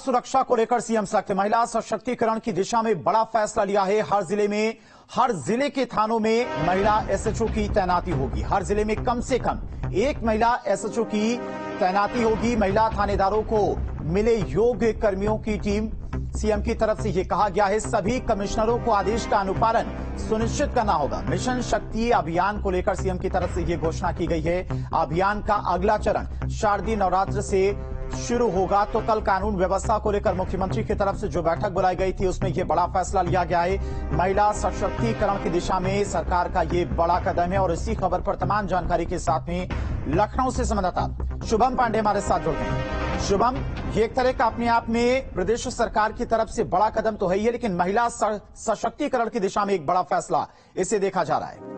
सुरक्षा को लेकर सीएम सख्त। महिला सशक्तिकरण की दिशा में बड़ा फैसला लिया है। हर जिले के थानों में महिला एसएचओ की तैनाती होगी। हर जिले में कम से कम एक महिला एसएचओ की तैनाती होगी। महिला थानेदारों को मिले योग्य कर्मियों की टीम। सीएम की तरफ से यह कहा गया है, सभी कमिश्नरों को आदेश का अनुपालन सुनिश्चित करना होगा। मिशन शक्ति अभियान को लेकर सीएम की तरफ से यह घोषणा की गई है। अभियान का अगला चरण शारदीय नवरात्र से शुरू होगा। तो कल कानून व्यवस्था को लेकर मुख्यमंत्री की तरफ से जो बैठक बुलाई गई थी, उसमें यह बड़ा फैसला लिया गया है। महिला सशक्तिकरण की दिशा में सरकार का यह बड़ा कदम है। और इसी खबर पर तमाम जानकारी के साथ में लखनऊ से संवाददाता शुभम पांडे हमारे साथ जुड़ते हैं। शुभम, ये एक तरह का अपने आप में प्रदेश सरकार की तरफ से बड़ा कदम तो है ही है, लेकिन महिला सशक्तिकरण की दिशा में एक बड़ा फैसला इसे देखा जा रहा है।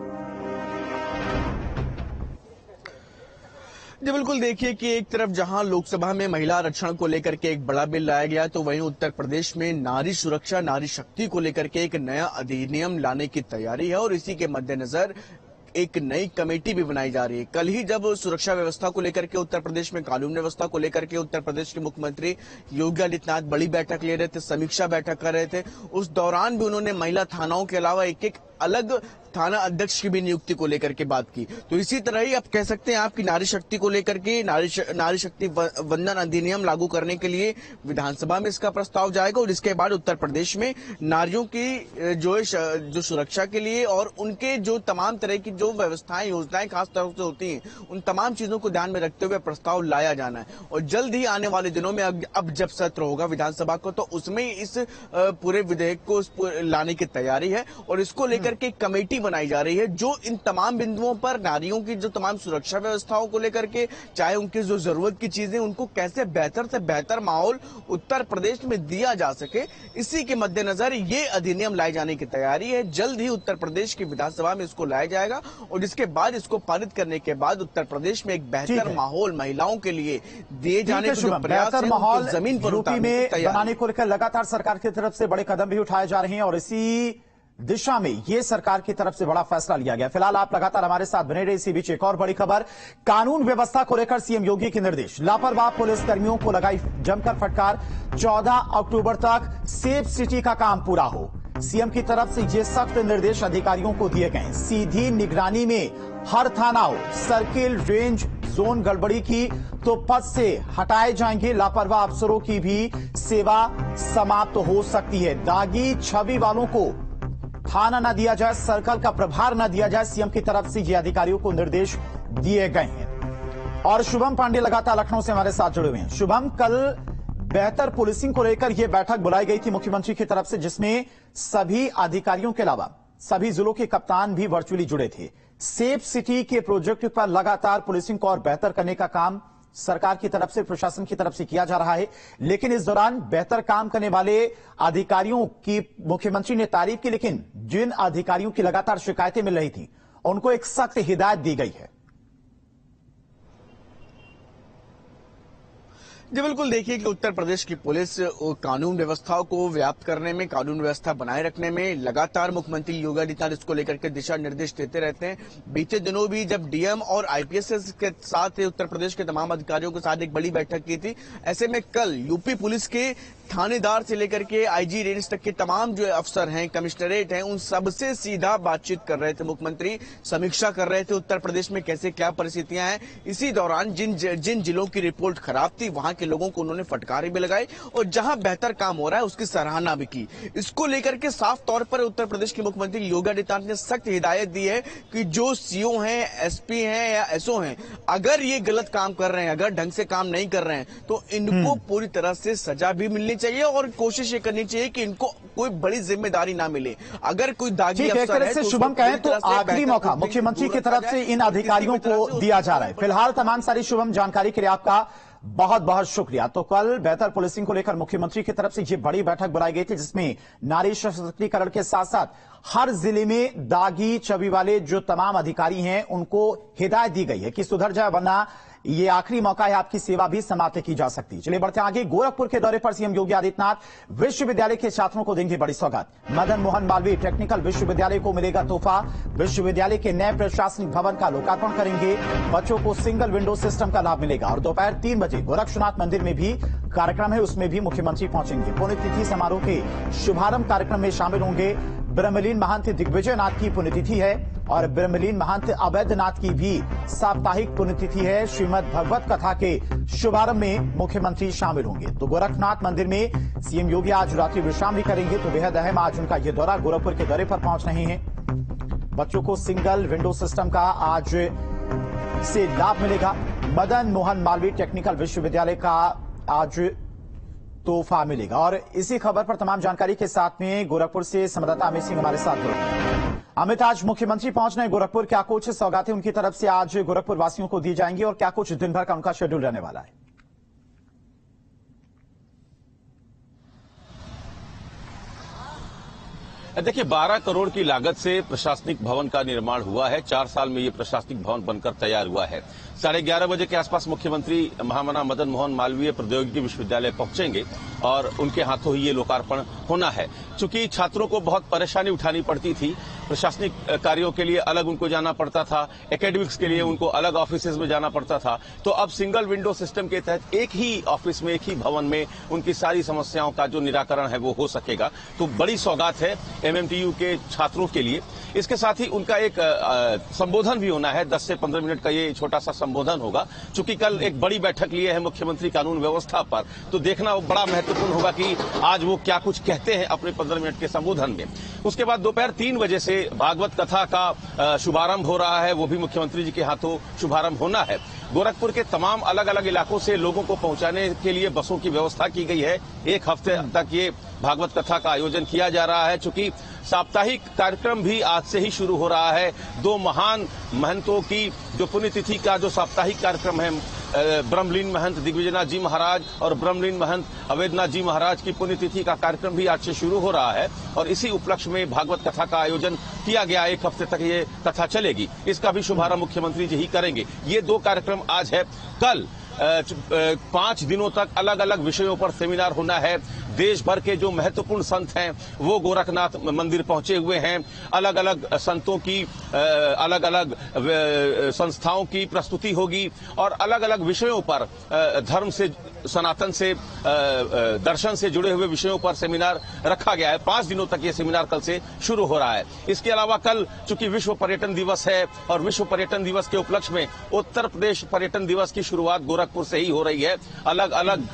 जी बिल्कुल, देखिए कि एक तरफ जहां लोकसभा में महिला आरक्षण को लेकर के एक बड़ा बिल लाया गया, तो वहीं उत्तर प्रदेश में नारी सुरक्षा, नारी शक्ति को लेकर के एक नया अधिनियम लाने की तैयारी है। और इसी के मद्देनजर एक नई कमेटी भी बनाई जा रही है। कल ही जब सुरक्षा व्यवस्था को लेकर के, उत्तर प्रदेश में कानून व्यवस्था को लेकर के उत्तर प्रदेश के मुख्यमंत्री योगी आदित्यनाथ बड़ी बैठक ले रहे थे, समीक्षा बैठक कर रहे थे। उस दौरान भी उन्होंने महिला थानाओं के अलावा एक अलग थाना अध्यक्ष की भी नियुक्ति को लेकर के बात की। तो इसी तरह ही आप कह सकते हैं आपकी नारी शक्ति को लेकर के नारी शक्ति वंदन अधिनियम लागू करने के लिए विधानसभा में इसका प्रस्ताव जाएगा। और इसके बाद उत्तर प्रदेश में नारियों की जो सुरक्षा के लिए और उनके जो तमाम तरह की जो व्यवस्थाएं, योजनाएं खास तौर से होती हैं, उन तमाम चीजों को ध्यान में रखते हुए प्रस्ताव लाया जाना है। और जल्द ही आने वाले दिनों में अब जब सत्र होगा विधानसभा को, तो उसमें इस पूरे विधेयक को लाने की तैयारी है। और इसको लेकर के कमेटी बनाई जा रही है जो इन तमाम बिंदुओं पर नारियों की जो तमाम सुरक्षा व्यवस्थाओं को लेकर के, चाहे उनकी जो जरूरत की चीजें, उनको कैसे बेहतर से बेहतर माहौल उत्तर प्रदेश में दिया जा सके, इसी के मद्देनजर ये अधिनियम लाए जाने की तैयारी है। जल्द ही उत्तर प्रदेश की विधानसभा में इसको लाया जाएगा और इसके बाद इसको पारित करने के बाद उत्तर प्रदेश में एक बेहतर माहौल महिलाओं के लिए दिए जाने के जो प्रयास हैं, माहौल जमीन पर बनाने को लेकर लगातार सरकार की तरफ से बड़े कदम भी उठाए जा रहे हैं। और इसी दिशा में यह सरकार की तरफ से बड़ा फैसला लिया गया। फिलहाल आप लगातार हमारे साथ बने रहे। इसी बीच एक और बड़ी खबर, कानून व्यवस्था को लेकर सीएम योगी के निर्देश। लापरवाह पुलिस कर्मियों को लगाई जमकर फटकार। 14 अक्टूबर तक सेफ सिटी का काम पूरा हो। सीएम की तरफ से ये सख्त निर्देश अधिकारियों को दिए गए। सीधी निगरानी में हर थाना हो। सर्किल, रेंज, जोन गड़बड़ी की तो पद से हटाए जाएंगे। लापरवाह अफसरों की भी सेवा समाप्त हो सकती है। दागी छवि वालों को थाना न दिया जाए, सर्कल का प्रभार न दिया जाए। सीएम की तरफ से ये अधिकारियों को निर्देश दिए गए हैं। और शुभम पांडे लगातार लखनऊ से हमारे साथ जुड़े हुए हैं। शुभम, कल बेहतर पुलिसिंग को लेकर यह बैठक बुलाई गई थी मुख्यमंत्री की तरफ से, जिसमें सभी अधिकारियों के अलावा सभी जिलों के कप्तान भी वर्चुअली जुड़े थे। सेफ सिटी के प्रोजेक्ट पर लगातार पुलिसिंग को और बेहतर करने का काम सरकार की तरफ से, प्रशासन की तरफ से किया जा रहा है। लेकिन इस दौरान बेहतर काम करने वाले अधिकारियों की मुख्यमंत्री ने तारीफ की, लेकिन जिन अधिकारियों की लगातार शिकायतें मिल रही थी, उनको एक सख्त हिदायत दी गई है। जी बिल्कुल, देखिए कि उत्तर प्रदेश की पुलिस कानून व्यवस्थाओं को व्याप्त करने में, कानून व्यवस्था बनाए रखने में लगातार मुख्यमंत्री योगी आदित्यनाथ इसको लेकर के दिशा निर्देश देते रहते हैं। बीते दिनों भी जब डीएम और आईपीएस के साथ उत्तर प्रदेश के तमाम अधिकारियों के साथ एक बड़ी बैठक की थी। ऐसे में कल यूपी पुलिस के थानेदार से लेकर के आईजी रेंज तक के तमाम जो अफसर हैं, कमिश्नरेट हैं, उन सबसे सीधा बातचीत कर रहे थे मुख्यमंत्री। समीक्षा कर रहे थे उत्तर प्रदेश में कैसे क्या परिस्थितियां हैं। इसी दौरान जिन जिलों की रिपोर्ट खराब थी, वहां के लोगों को उन्होंने फटकारे भी लगाई और जहां बेहतर काम हो रहा है उसकी सराहना भी की। इसको लेकर के साफ तौर पर उत्तर प्रदेश के मुख्यमंत्री योगी आदित्यनाथ ने सख्त हिदायत दी है कि जो सीओ हैं, एसपी हैं या एसओ हैं, अगर ये गलत काम कर रहे हैं, अगर ढंग से काम नहीं कर रहे हैं, तो इनको पूरी तरह से सजा भी मिलनी चाहिए और कोशिश ये करनी चाहिए कि इनको कोई बड़ी जिम्मेदारी ना मिले। अगर कोई दागी अफसर है, तो शुभम कहें तो आखिरी मौका मुख्यमंत्री की तरफ से इन अधिकारियों को दिया जा रहा है। फिलहाल तमाम सारी शुभम जानकारी के लिए आपका बहुत बहुत शुक्रिया। तो कल बेहतर पुलिसिंग को लेकर मुख्यमंत्री की तरफ से ये बड़ी बैठक बुलाई गई थी, जिसमें नारी सशक्तिकरण के साथ साथ हर जिले में दागी छवि वाले जो तमाम अधिकारी हैं, उनको हिदायत दी गई है कि सुधर जाए, वरना ये आखिरी मौका है, आपकी सेवा भी समाप्त की जा सकती है। चलिए बढ़ते आगे। गोरखपुर के दौरे पर सीएम योगी आदित्यनाथ विश्वविद्यालय के छात्रों को देंगे बड़ी सौगात। मदन मोहन मालवीय टेक्निकल विश्वविद्यालय को मिलेगा तोहफा। विश्वविद्यालय के नए प्रशासनिक भवन का लोकार्पण करेंगे। बच्चों को सिंगल विंडो सिस्टम का लाभ मिलेगा। और दोपहर 3 बजे गोरक्षनाथ मंदिर में भी कार्यक्रम है, उसमें भी मुख्यमंत्री पहुंचेंगे। पुण्यतिथि समारोह के शुभारंभ कार्यक्रम में शामिल होंगे। ब्रह्मलीन महंत दिग्विजय नाथ की पुण्यतिथि है और ब्रह्मलीन महंत अवैधनाथ की भी साप्ताहिक पुण्यतिथि है। श्रीमद् भगवत कथा के शुभारंभ में मुख्यमंत्री शामिल होंगे। तो गोरखनाथ मंदिर में सीएम योगी आज रात्रि विश्राम भी करेंगे। तो बेहद अहम आज उनका यह दौरा, गोरखपुर के दौरे पर पहुंच रहे हैं। बच्चों को सिंगल विंडो सिस्टम का आज से लाभ मिलेगा। मदन मोहन मालवीय टेक्निकल विश्वविद्यालय का आज तोहफा मिलेगा। और इसी खबर पर तमाम जानकारी के साथ में गोरखपुर से संवाददाता अमित सिंह हमारे साथ जुड़ रहे हैं। अमित, आज मुख्यमंत्री पहुंच रहे हैं गोरखपुर, क्या कुछ सौगातें उनकी तरफ से आज गोरखपुर वासियों को दी जाएंगी और क्या कुछ दिन भर का उनका शेड्यूल रहने वाला है? देखिए, 12 करोड़ की लागत से प्रशासनिक भवन का निर्माण हुआ है। 4 साल में ये प्रशासनिक भवन बनकर तैयार हुआ है। 11:30 बजे के आसपास मुख्यमंत्री महामना मदन मोहन मालवीय प्रौद्योगिकी विश्वविद्यालय पहुंचेंगे और उनके हाथों ही ये लोकार्पण होना है। चूंकि छात्रों को बहुत परेशानी उठानी पड़ती थी, प्रशासनिक कार्यों के लिए अलग उनको जाना पड़ता था, एकेडमिक्स के लिए उनको अलग ऑफिसेज में जाना पड़ता था, तो अब सिंगल विंडो सिस्टम के तहत एक ही ऑफिस में, एक ही भवन में उनकी सारी समस्याओं का जो निराकरण है वो हो सकेगा। तो बड़ी सौगात है एमएमटीयू के छात्रों के लिए। इसके साथ ही उनका एक संबोधन भी होना है। 10 से 15 मिनट का ये छोटा सा संबोधन होगा। चूंकि कल एक बड़ी बैठक लिए है मुख्यमंत्री कानून व्यवस्था पर, तो देखना वो बड़ा महत्वपूर्ण होगा कि आज वो क्या कुछ कहते हैं अपने 15 मिनट के संबोधन में। उसके बाद दोपहर 3 बजे से भागवत कथा का शुभारंभ हो रहा है, वो भी मुख्यमंत्री जी के हाथों शुभारंभ होना है। गोरखपुर के तमाम अलग अलग इलाकों से लोगों को पहुंचाने के लिए बसों की व्यवस्था की गई है। 1 हफ्ते तक ये भागवत कथा का आयोजन किया जा रहा है। चूंकि साप्ताहिक कार्यक्रम भी आज से ही शुरू हो रहा है। 2 महान महंतों की जो पुण्यतिथि का जो साप्ताहिक कार्यक्रम है, ब्रह्मलीन महंत दिग्विजयनाथ जी महाराज और ब्रह्मलीन महंत अवैधनाथ जी महाराज की पुण्यतिथि का कार्यक्रम भी आज से शुरू हो रहा है। और इसी उपलक्ष्य में भागवत कथा का आयोजन किया गया। 1 हफ्ते तक ये कथा चलेगी। इसका भी शुभारंभ मुख्यमंत्री जी ही करेंगे। ये 2 कार्यक्रम आज है। कल 5 दिनों तक अलग अलग विषयों पर सेमिनार होना है। देश भर के जो महत्वपूर्ण संत हैं वो गोरखनाथ मंदिर पहुंचे हुए हैं। अलग अलग संतों की अलग अलग संस्थाओं की प्रस्तुति होगी और अलग अलग विषयों पर धर्म से, सनातन से, दर्शन से जुड़े हुए विषयों पर सेमिनार रखा गया है। 5 दिनों तक ये सेमिनार कल से शुरू हो रहा है। इसके अलावा कल चूंकि विश्व पर्यटन दिवस है और विश्व पर्यटन दिवस के उपलक्ष्य में उत्तर प्रदेश पर्यटन दिवस की शुरुआत गोरखपुर से ही हो रही है। अलग अलग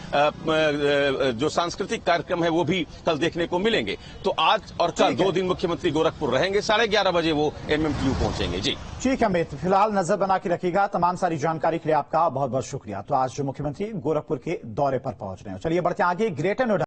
जो सांस्कृतिक कार्यक्रम है वो भी कल देखने को मिलेंगे। तो आज और कल 2 दिन मुख्यमंत्री गोरखपुर रहेंगे। 11:30 बजे वो एमएमटीयू पहुंचेंगे। जी ठीक है अमित, फिलहाल नजर बना के रखिएगा। तमाम सारी जानकारी के लिए आपका बहुत बहुत शुक्रिया। तो आज जो मुख्यमंत्री गोरखपुर के दौरे पर पहुंच रहे हैं। चलिए बढ़ते आगे। ग्रेटर नोएडा